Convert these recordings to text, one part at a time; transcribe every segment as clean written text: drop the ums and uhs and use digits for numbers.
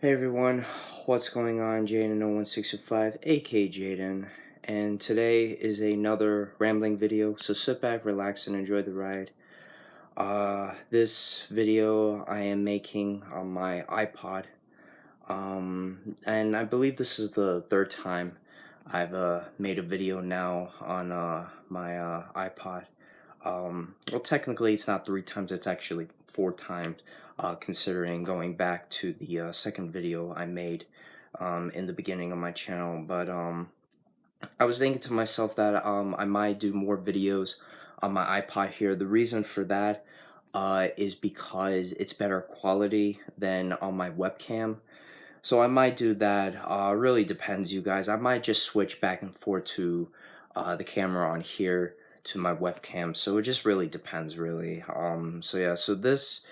Hey everyone, what's going on? Jaden 0165, aka Jaden, and today is another rambling video, so sit back, relax, and enjoy the ride. This video I am making on my iPod, and I believe this is the third time I've made a video now on my iPod. Well, technically, it's not three times, it's actually four times, considering going back to the second video I made in the beginning of my channel. But I was thinking to myself that I might do more videos on my iPod here. The reason for that is because it's better quality than on my webcam. So I might do that. Really depends, you guys. I might just switch back and forth to the camera on here to my webcam. So it just really depends, really. So yeah. So this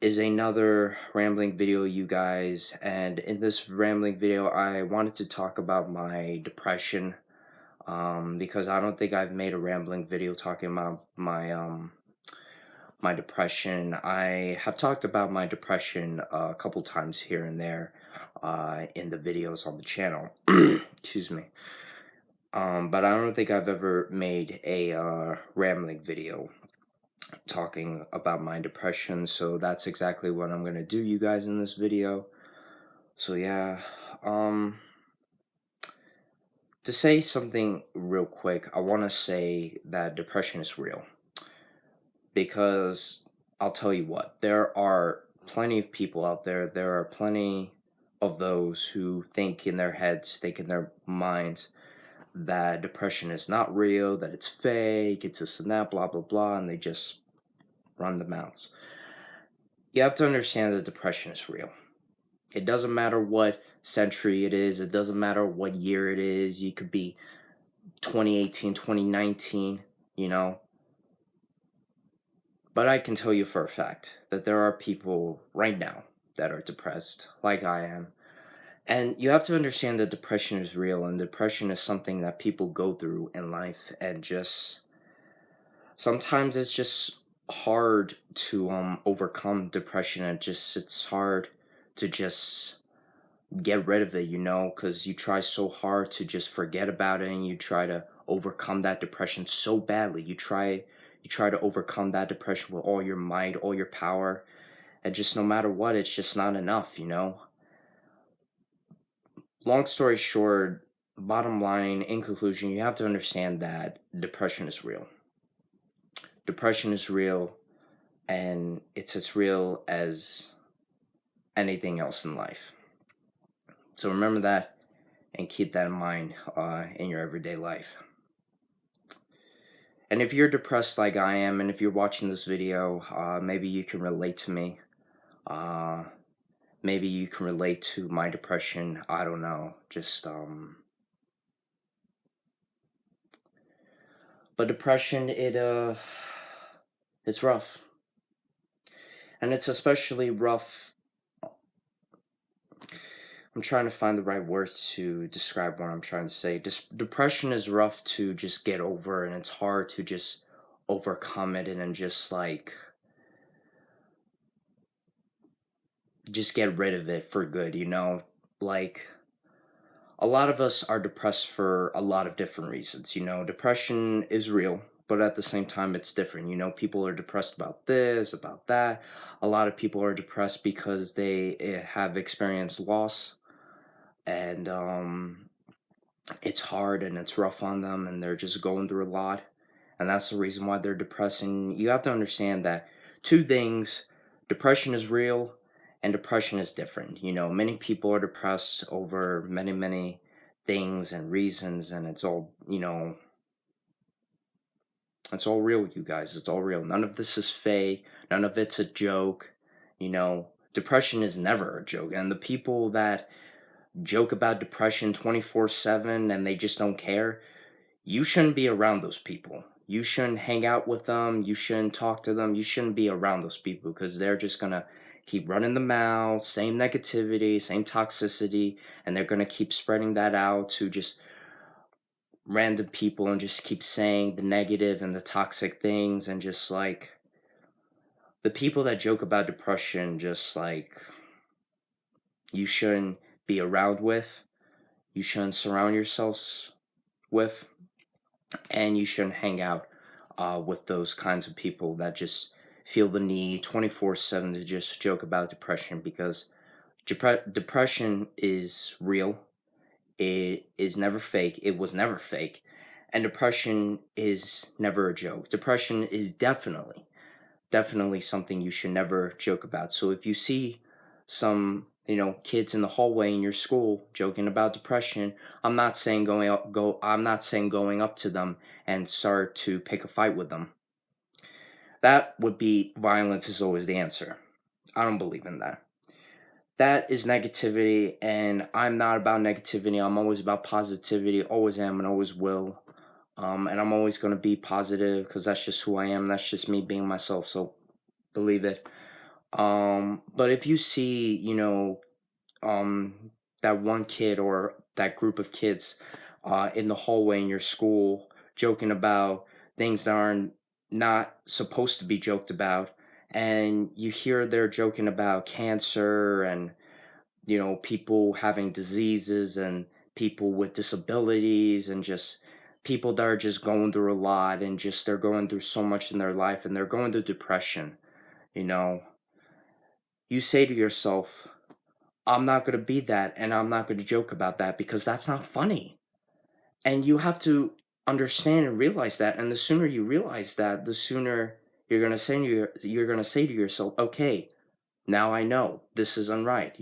is another rambling video, you guys. And in this rambling video, I wanted to talk about my depression. Because I don't think I've made a rambling video talking about my depression. I have talked about my depression a couple times here and there in the videos on the channel. Excuse me. But I don't think I've ever made a rambling video talking about my depression, so that's exactly what I'm gonna do, you guys, in this video. So yeah, to say something real quick, I want to say that depression is real. Because I'll tell you what, there are plenty of people out there, there are plenty of those who think in their heads, think in their minds that depression is not real, that it's fake, it's this and that, blah, blah, blah, and they just run the mouths. You have to understand that depression is real. It doesn't matter what century it is, it doesn't matter what year it is, you could be 2018, 2019, you know. But I can tell you for a fact that there are people right now that are depressed, like I am. And you have to understand that depression is real, and depression is something that people go through in life, and just sometimes it's just hard to overcome depression, and just it's hard to just get rid of it, you know, because you try so hard to just forget about it, and you try to overcome that depression so badly. You try to overcome that depression with all your might, all your power, and just no matter what, it's just not enough, you know. Long story short, bottom line, in conclusion, you have to understand that depression is real. Depression is real, and it's as real as anything else in life. So remember that and keep that in mind in your everyday life. And if you're depressed like I am, and if you're watching this video, maybe you can relate to me. Uh, Maybe you can relate to my depression. I don't know. But depression, it's rough. And it's especially rough. I'm trying to find the right words to describe what I'm trying to say. Depression is rough to just get over, and it's hard to just overcome it and then just get rid of it for good, you know? Like, a lot of us are depressed for a lot of different reasons, you know? Depression is real, but at the same time, it's different, you know? People are depressed about this, about that. A lot of people are depressed because they have experienced loss, and it's hard and it's rough on them, and they're just going through a lot, and that's the reason why they're depressed. And you have to understand that two things: depression is real and depression is different. You know, many people are depressed over many things and reasons, and it's all, you know, it's all real, you guys. It's all real. None of this is fake, none of it's a joke. You know, depression is never a joke, and the people that joke about depression 24/7 and they just don't care, you shouldn't be around those people. You shouldn't hang out with them. You shouldn't talk to them. You shouldn't be around those people, because they're just gonna keep running the mouth, same negativity, same toxicity, and they're gonna keep spreading that out to just random people and just keep saying the negative and the toxic things. And just like the people that joke about depression, just like you shouldn't be around with, you shouldn't surround yourselves with, and you shouldn't hang out with those kinds of people that just feel the need 24/7 to just joke about depression, because depression is real. It is never fake. It was never fake. And depression is never a joke. Depression is definitely something you should never joke about. So if you see some, kids in the hallway in your school joking about depression, I'm not saying going up to them and start to pick a fight with them. That would be violence is always the answer. I don't believe in that. That is negativity, and I'm not about negativity. I'm always about positivity, always am and always will. And I'm always going to be positive because that's just who I am. That's just me being myself. So believe it. But if you see, that one kid or that group of kids in the hallway in your school joking about things that aren't not supposed to be joked about, and you hear they're joking about cancer and people having diseases and people with disabilities and just people that are just going through a lot and just they're going through so much in their life and they're going through depression, you know, you say to yourself, I'm not going to be that and I'm not going to joke about that because that's not funny. And you have to understand and realize that. And the sooner you realize that, the sooner you're going to say to yourself, okay, now I know this is unright.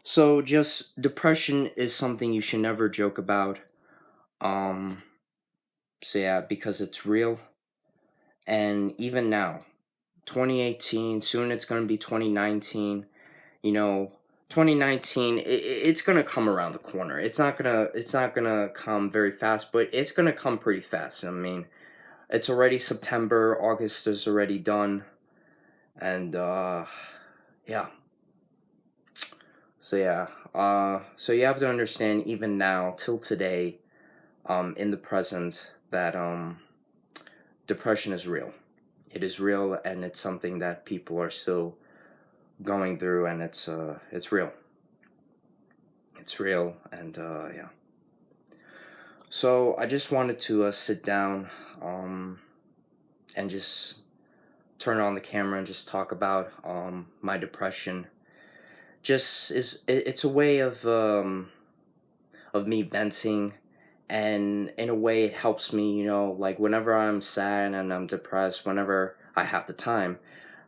So just depression is something you should never joke about. Um so yeah, because it's real. And even now, 2018, soon it's going to be 2019, you know, 2019 it's going to come around the corner. It's not going to come very fast, but it's going to come pretty fast. I mean, it's already September, August is already done, and yeah. So yeah, so you have to understand even now till today, in the present, that depression is real. It is real, and it's something that people are still going through, and it's real. It's real, and yeah. So I just wanted to sit down, and just turn on the camera and just talk about my depression. Just it's a way of me venting, and in a way it helps me, like whenever I'm sad and I'm depressed, whenever I have the time,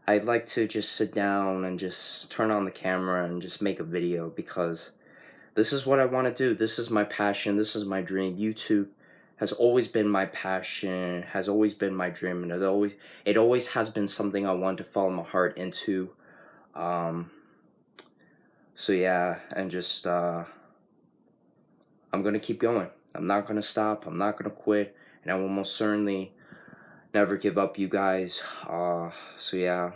I'd like to just sit down and just turn on the camera and just make a video, because this is what I want to do. This is my passion. This is my dream. YouTube has always been my passion, has always been my dream, and it always has been something I wanted to follow my heart into. um so yeah, and just I'm gonna keep going. I'm not gonna stop. I'm not gonna quit, and I will most certainly never give up, you guys. So yeah.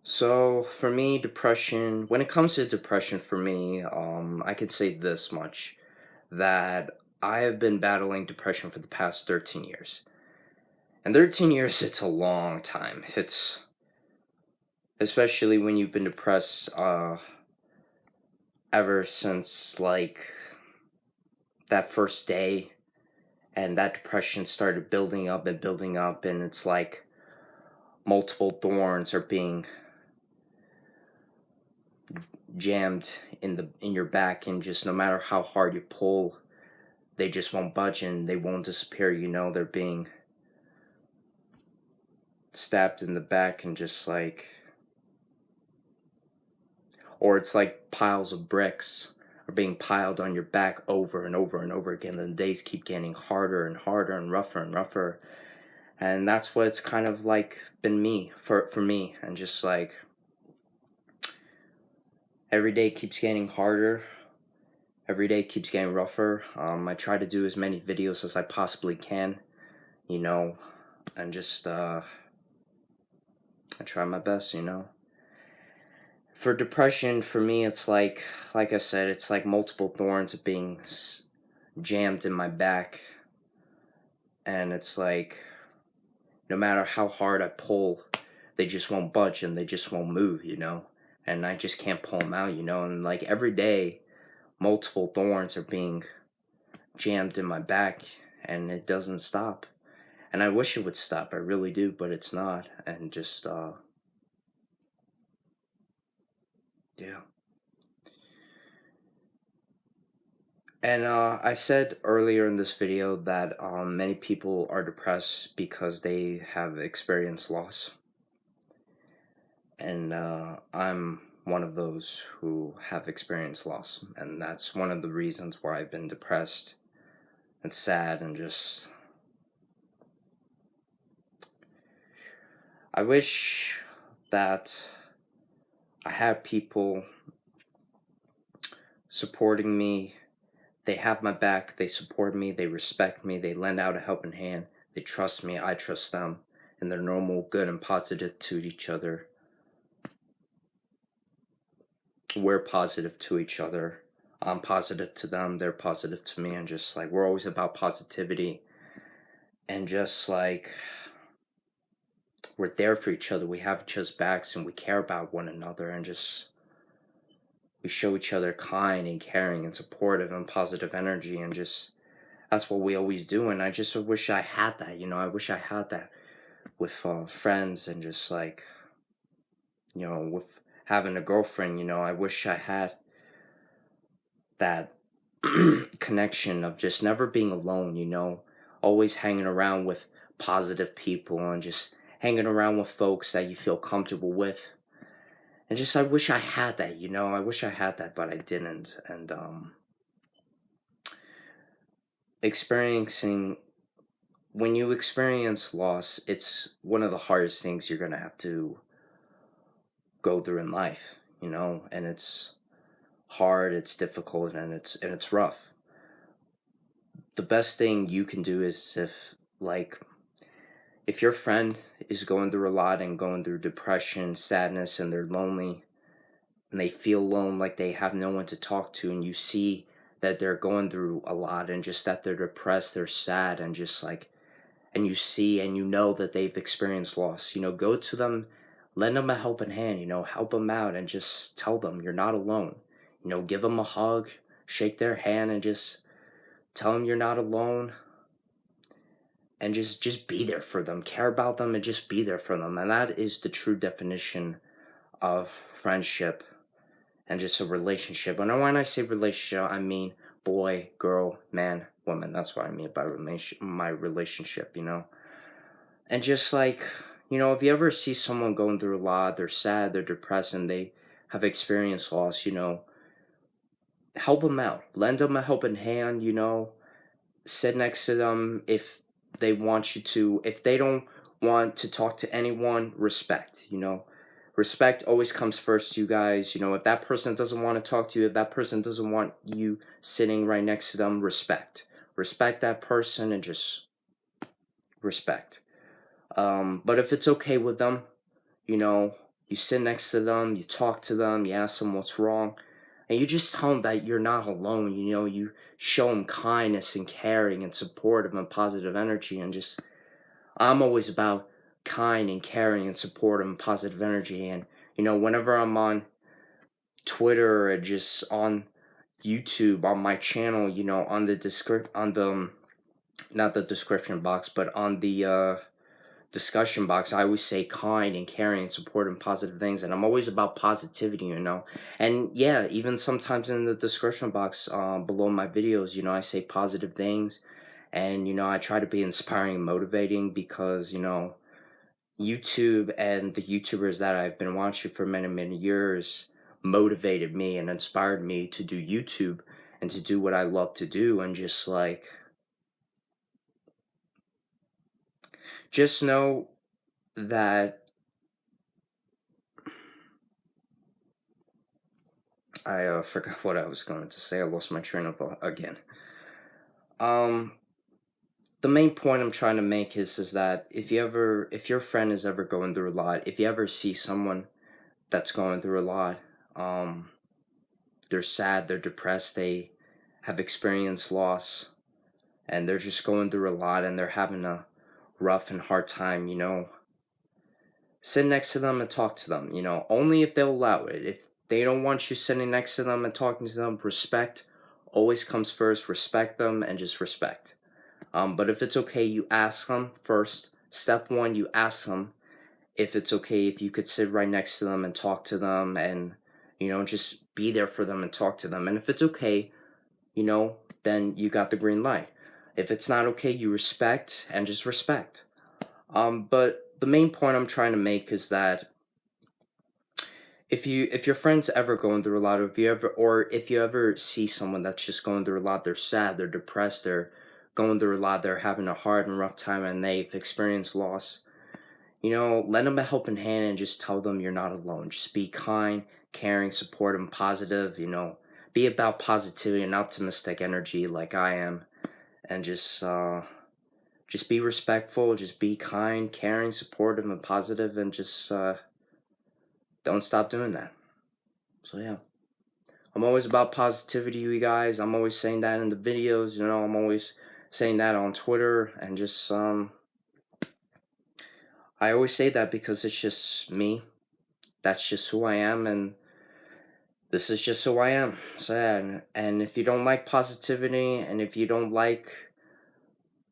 So for me, depression. When it comes to depression, for me, I could say this much, that I have been battling depression for the past 13 years. And 13 years, it's a long time. It's especially when you've been depressed ever since like that first day, and that depression started building up, and it's like multiple thorns are being jammed in your back, and just no matter how hard you pull, they just won't budge and they won't disappear. They're being stabbed in the back, and just like, or it's like piles of bricks are being piled on your back over and over and over again, and the days keep getting harder and harder and rougher. And that's what it's kind of like been me for me. And just like every day keeps getting harder, every day keeps getting rougher. I try to do as many videos as I possibly can, you know and just I try my best. For depression, for me, it's like I said, it's like multiple thorns being jammed in my back, and it's like no matter how hard I pull, they just won't budge and they just won't move, and I just can't pull them out, and like every day, multiple thorns are being jammed in my back and it doesn't stop. And I wish it would stop, I really do, but it's not. And just, yeah. And I said earlier in this video that many people are depressed because they have experienced loss. And I'm one of those who have experienced loss. And that's one of the reasons why I've been depressed and sad and just... I wish that I had people supporting me. They have my back, they support me, they respect me, they lend out a helping hand, they trust me, I trust them, and they're normal, good, and positive to each other. We're positive to each other. I'm positive to them, they're positive to me, and just like we're always about positivity. And just like we're there for each other, we have each other's backs, and we care about one another, and just we show each other kind and caring and supportive and positive energy, and just that's what we always do. And I just wish I had that, I wish I had that with friends, and just like, with having a girlfriend, I wish I had that connection of just never being alone, always hanging around with positive people and just hanging around with folks that you feel comfortable with. And just, I wish I had that, I wish I had that, but I didn't. And experiencing when you experience loss, it's one of the hardest things you're gonna have to go through in life, and it's hard, it's difficult, and it's rough. The best thing you can do is if your friend is going through a lot and going through depression, sadness, and they're lonely, and they feel alone, like they have no one to talk to, and you see that they're going through a lot, and just that they're depressed, they're sad, and just like, and you see and that they've experienced loss, go to them, lend them a helping hand, help them out, and just tell them you're not alone. Give them a hug, shake their hand, and just tell them you're not alone, and just be there for them, care about them, and just be there for them. And that is the true definition of friendship and just a relationship. And when I say relationship, I mean boy, girl, man, woman. That's what I mean by my relationship, And just like, if you ever see someone going through a lot, they're sad, they're depressed, and they have experienced loss, help them out. Lend them a helping hand, sit next to them if they want you to. If they don't want to talk to anyone, respect, Respect always comes first, you guys. If that person doesn't want to talk to you, if that person doesn't want you sitting right next to them, respect. Respect that person and just respect. But if it's okay with them, you sit next to them, you talk to them, you ask them what's wrong, and you just tell them that you're not alone. You show them kindness and caring and supportive and positive energy. And just, I'm always about kind and caring and supportive and positive energy. And, whenever I'm on Twitter or just on YouTube, on my channel, on the not the description box, but on the discussion box, I always say kind and caring and supportive and positive things, and I'm always about positivity, and yeah, even sometimes in the description box below my videos, I say positive things, and I try to be inspiring and motivating, because YouTube and the YouTubers that I've been watching for many years motivated me and inspired me to do YouTube and to do what I love to do. And just know that I forgot what I was going to say. I lost my train of thought again. The main point I'm trying to make is that if your friend is ever going through a lot, if you ever see someone that's going through a lot, they're sad, they're depressed, they have experienced loss, and they're just going through a lot, and they're having a rough and hard time, sit next to them and talk to them, you know, only if they'll allow it. If they don't want you sitting next to them and talking to them, respect always comes first. Respect them and just respect. But if it's okay, you ask them first. Step one, you ask them if it's okay if you could sit right next to them and talk to them and, you know, just be there for them and talk to them. And if it's okay, you know, then you got the green light. If it's not okay, you respect and just respect. But the main point I'm trying to make is that if your friend's ever going through a lot, if you ever see someone that's just going through a lot, they're sad, they're depressed, they're going through a lot, they're having a hard and rough time, and they've experienced loss, you know, lend them a helping hand and just tell them you're not alone. Just be kind, caring, supportive, and positive. You know, be about positivity and optimistic energy like I am, and just be respectful. Just be kind, caring, supportive, and positive, and just don't stop doing that. So yeah, I'm always about positivity, you guys. I'm always saying that in the videos. You know, I'm always saying that on Twitter, and just I always say that because it's just me. That's just who I am, and this is just who I am. So yeah, and if you don't like positivity, and if you don't like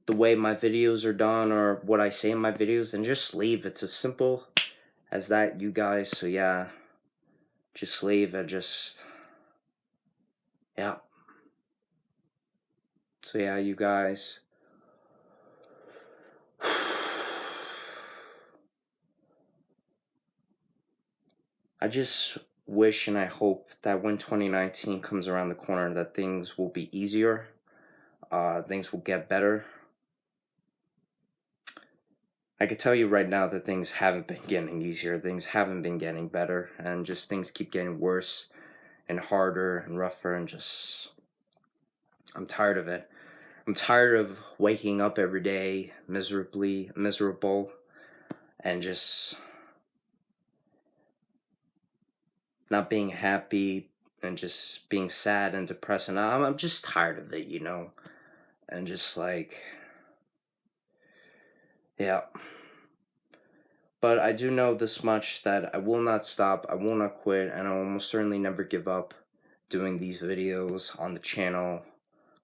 the way my videos are done or what I say in my videos, then just leave. It's as simple as that, you guys. So yeah, just leave and just, yeah. So yeah, you guys. I just wish and I hope that when 2019 comes around the corner that things will be easier, things will get better. I could tell you right now that things haven't been getting easier, things haven't been getting better, and just things keep getting worse and harder and rougher, and just, I'm tired of it. I'm tired of waking up every day miserable, and just not being happy, and just being sad and depressed, and I'm just tired of it, you know, and just like, yeah. But I do know this much, that I will not stop, I will not quit, and I will most certainly never give up doing these videos on the channel.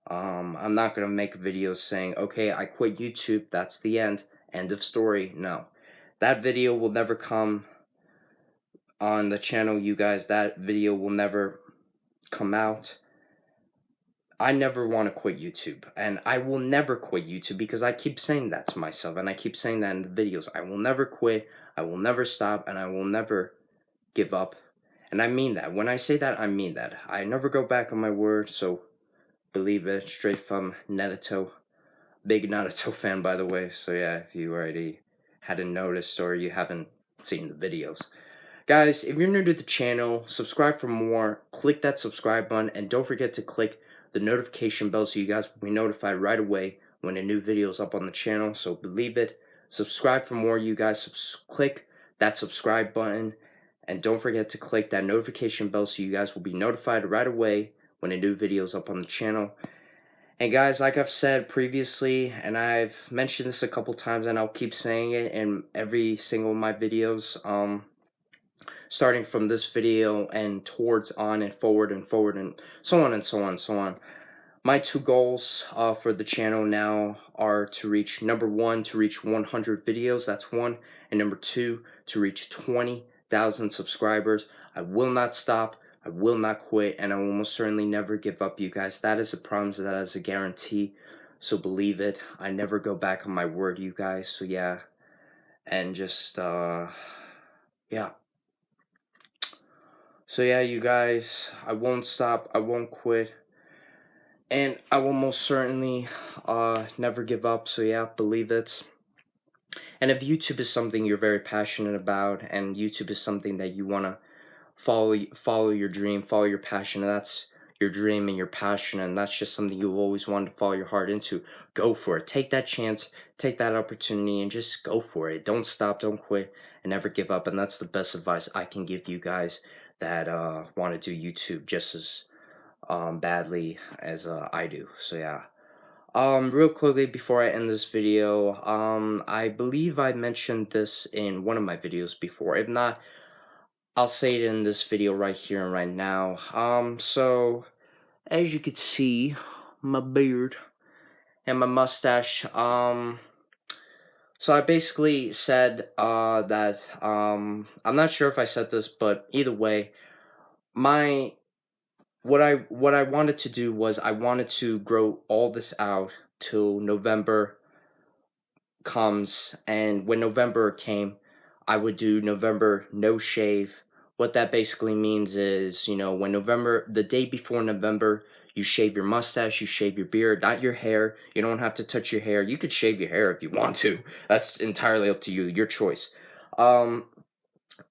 I'm not gonna make videos saying, okay, I quit YouTube, that's the end of story. No. That video will never come on the channel, you guys. That video will never come out. I never want to quit YouTube, and I will never quit YouTube, because I keep saying that to myself, and I keep saying that in the videos. I will never quit, I will never stop, and I will never give up. And I mean that. When I say that, I mean that. I never go back on my word, so believe it. Straight from Naruto. Big Naruto fan, by the way. So yeah, if you already hadn't noticed or you haven't seen the videos. Guys, if you're new to the channel, subscribe for more. Click that subscribe button, and don't forget to click the notification bell so you guys will be notified right away when a new video is up on the channel. So believe it. Subscribe for more, you guys. Click that subscribe button, and don't forget to click that notification bell so you guys will be notified right away when a new video is up on the channel. And guys, like I've said previously, and I've mentioned this a couple times, and I'll keep saying it in every single of my videos, starting from this video and towards on and forward and so on and so on and so on. My two goals for the channel now are to reach, number one, to reach 100 videos, that's one, and number two, to reach 20,000 subscribers. I will not stop, I will not quit, and I will most certainly never give up, you guys. That is a promise, that is a guarantee, so believe it. I never go back on my word, you guys. So yeah, and just, yeah. So yeah, you guys, I won't stop, I won't quit, and I will most certainly never give up. So yeah, believe it. And if YouTube is something you're very passionate about, and YouTube is something that you want to follow your dream, follow your passion, and that's your dream and your passion, and that's just something you've always wanted to follow your heart into, go for it. Take that chance, take that opportunity, and just go for it. Don't stop, don't quit, and never give up. And that's the best advice I can give you guys that want to do YouTube just as badly as I do. So yeah. Real quickly before I end this video, I believe I mentioned this in one of my videos before. If not, I'll say it in this video right here and right now. So as you can see, my beard and my mustache. So I basically said that I'm not sure if I said this, but either way, my what I wanted to do was I wanted to grow all this out till November comes, and when November came, I would do November no shave. What that basically means is, when November, the day before November, you shave your mustache, you shave your beard, not your hair. You don't have to touch your hair. You could shave your hair if you want to. That's entirely up to you, your choice. Um,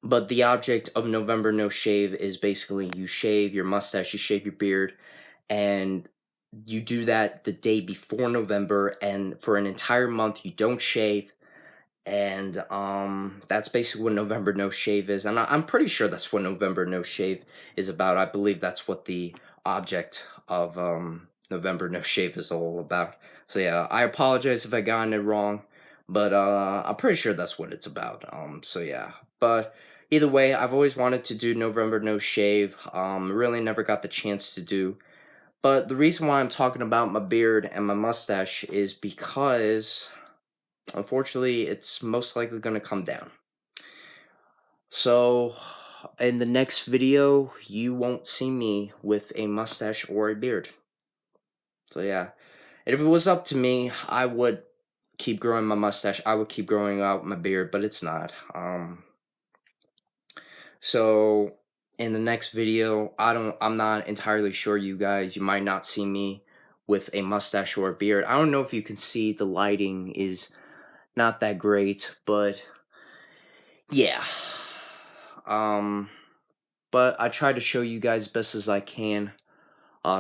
but the object of November no shave is basically you shave your mustache, you shave your beard, and you do that the day before November, and for an entire month you don't shave. And that's basically what November no shave is, and I'm pretty sure that's what November no shave is about. I believe that's what the object of November no shave is all about. So yeah, I apologize if I got it wrong, but I'm pretty sure that's what it's about. So yeah, but either way, I've always wanted to do November no shave. Really never got the chance to do. But the reason why I'm talking about my beard and my mustache is because, unfortunately, it's most likely going to come down. So, in the next video, you won't see me with a mustache or a beard. So yeah, and if it was up to me, I would keep growing my mustache. I would keep growing out my beard, but it's not. So in the next video, I'm not entirely sure, you guys. You might not see me with a mustache or a beard. I don't know if you can see, the lighting is not that great, but yeah. But I try to show you guys best as I can.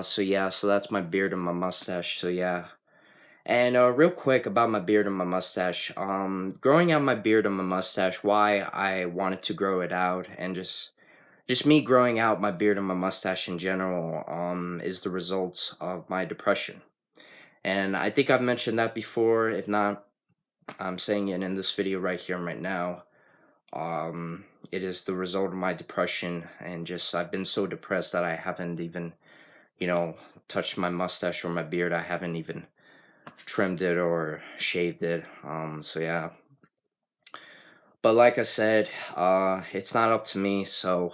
So yeah, so that's my beard and my mustache. So yeah. And real quick about my beard and my mustache. Growing out my beard and my mustache, why I wanted to grow it out, and just me growing out my beard and my mustache in general, is the result of my depression. And I think I've mentioned that before. If not, I'm saying it in this video right here and right now. It is the result of my depression, and just I've been so depressed that I haven't even, touched my mustache or my beard. I haven't even trimmed it or shaved it. So yeah. But like I said, it's not up to me, so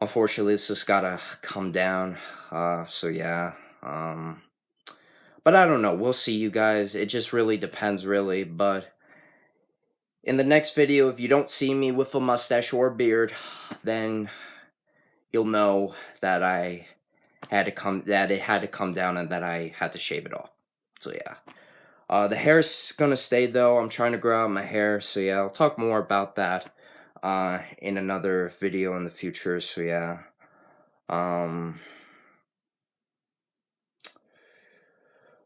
unfortunately this just gotta come down. So yeah. But I don't know. We'll see, you guys. It just really depends, really. But in the next video, if you don't see me with a mustache or beard, then you'll know that it had to come down, and that I had to shave it off. So yeah. The hair's gonna stay though. I'm trying to grow out my hair. So yeah, I'll talk more about that in another video in the future. So yeah.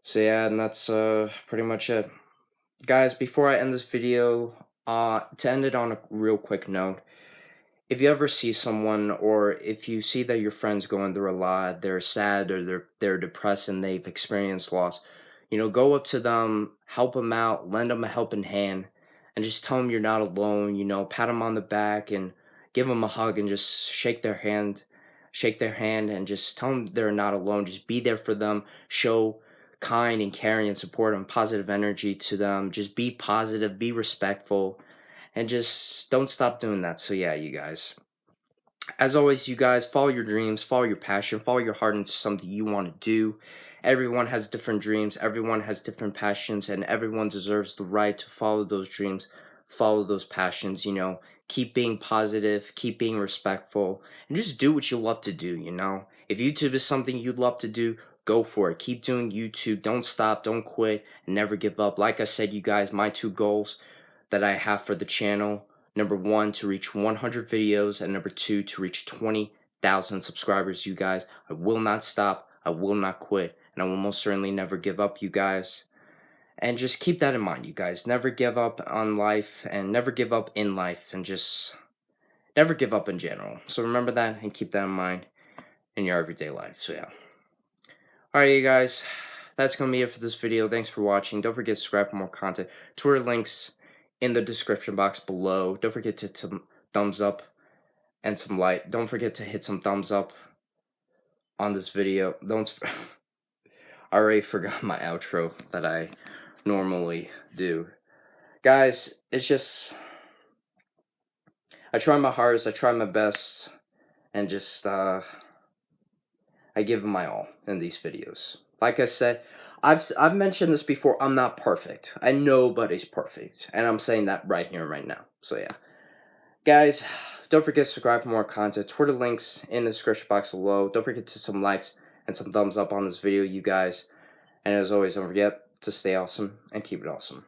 So yeah, and that's pretty much it. Guys, before I end this video, to end it on a real quick note, if you ever see someone, or if you see that your friend's going through a lot, they're sad, or they're depressed and they've experienced loss, go up to them, help them out, lend them a helping hand, and just tell them you're not alone. Pat them on the back and give them a hug, and just shake their hand, and just tell them they're not alone. Just be there for them. Show kind and caring and support and positive energy to them. Just be positive, be respectful, and just don't stop doing that. So yeah, you guys, as always, you guys, follow your dreams, follow your passion, follow your heart into something you want to do. Everyone has different dreams, everyone has different passions, and everyone deserves the right to follow those dreams, follow those passions. Keep being positive, keep being respectful, and just do what you love to do. If YouTube is something you'd love to do, go for it. Keep doing YouTube. Don't stop, don't quit, and never give up. Like I said, you guys, my two goals that I have for the channel: number one, to reach 100 videos, and number two, to reach 20,000 subscribers. You guys, I will not stop, I will not quit, and I will most certainly never give up, you guys. And just keep that in mind, you guys. Never give up on life, and never give up in life, and just never give up in general. So remember that and keep that in mind in your everyday life. So yeah. Alright, you guys, that's going to be it for this video. Thanks for watching. Don't forget to subscribe for more content. Twitter links in the description box below. Don't forget to hit some thumbs up and some like. Don't forget to hit some thumbs up on this video. I already forgot my outro that I normally do. Guys, it's just, I try my hardest, I try my best, and just, I give my all in these videos. Like I said, I've mentioned this before, I'm not perfect. And nobody's perfect. And I'm saying that right here and right now. So yeah. Guys, don't forget to subscribe for more content. Twitter links in the description box below. Don't forget to some likes and some thumbs up on this video, you guys. And as always, don't forget to stay awesome and keep it awesome.